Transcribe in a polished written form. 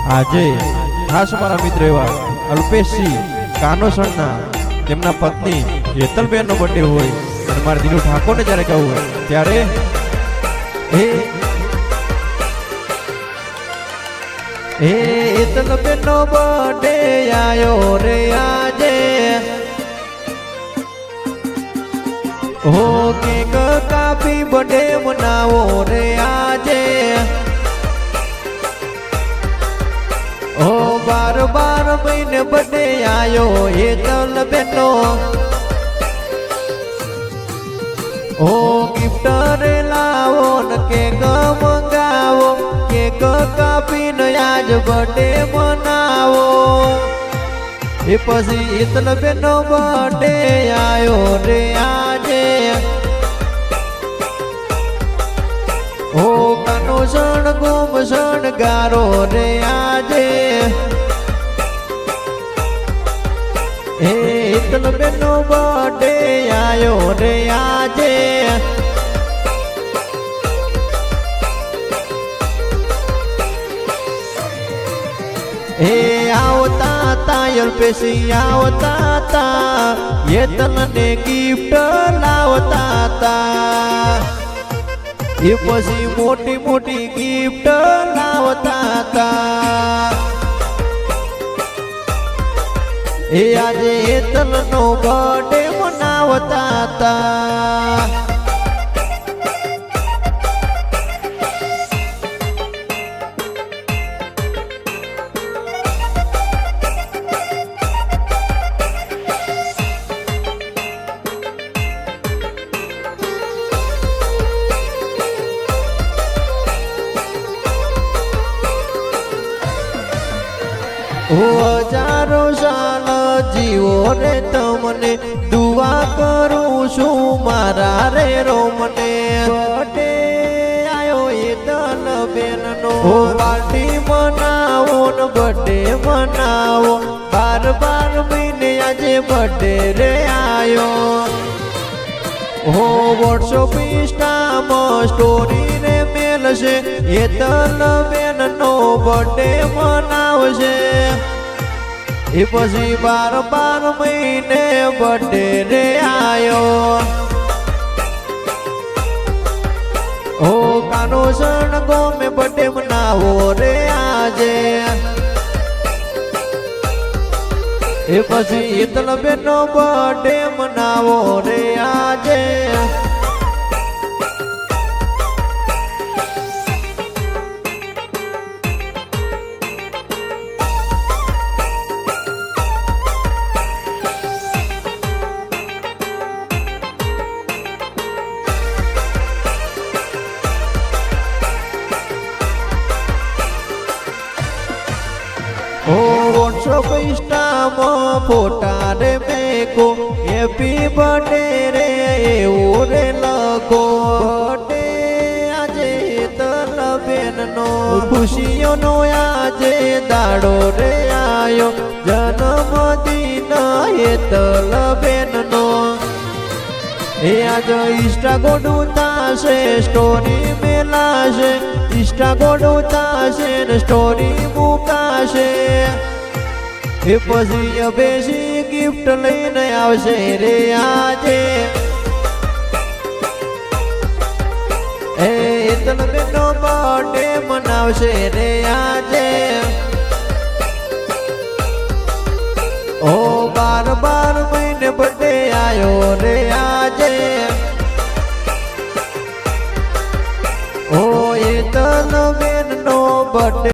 આજે ખાસ મારા મિત્ર એવા અલ્પેશસિંહ કાનોસણના તેમના પત્ની હેતલબેનનો બર્થડે હોય અને મારા દિનુ ઠાકોરને જ્યારે કહું હોય ત્યારે હેતલબેનનો બર્થડે આયો રે આજે હો કેક કાપી બર્થડે મનાવો રે આજે ओ बार बार महीने बर्थडे आयो હેતલબેનનો ओ गिफ्ट रे लावो न केक मंगावो केक कापीने आज बर्थडे मनावो ए पछी હેતલબેનનો बर्थडे आयो रे आजे ओ कानोसण गोमसण गारो रे आजे હેતલબેનનો બર્થડે આયો રે આજે આવતા તા અલ્પેશી આવતા તા હેતલને ગિફ્ટ લાવતા તા એ પછી મોટી મોટી ગિફ્ટ લાવતા હતા એ આજે હેતલનો બર્થડે મનાવતા હતા हजारो साल जीवो रे तमने दुआ करूं छू मारा रे रोमने बर्थडे आयो હેતલબેનનો पार्टी मनावो न बर्थडे मनावो बार बार महीने आजे बर्थडे रे आयो हो व्हाट्सएप इंस्टा में स्टोरी रे मेलशे હેતલબેનનો बर्थडे मनावशे એ પછી બાર બાર મહિને બર્થડે રે આયો ઓ કાનોસણ ગોમે બર્થડે મનાવો રે આજે એ પછી હેતલબેનનો બર્થડે મનાવો રે આજે व्हाट्सएप इंस्टा में फोटा रे मेको हैप्पी बर्थडे रे एवो रे लखो बर्थडे आजे હેતલબેનનો खुशियोनो आजे दाड़ो रे आयो जन्मदिन હેતલબેનનો ए आज इंस्टा गोडुताशे स्टोरी मेलाशे इंस्टा गोडुताशे ने स्टोरी मुकाशे ए पछी बेसी गिफ्ट लईने आवशे रे आजे ए હેતલબેનનો बर्थडे मनावशे रे आजे ओ बार बार महीने बर्थडे आयो रे आजे ओ હેતલબેનનો बर्थडे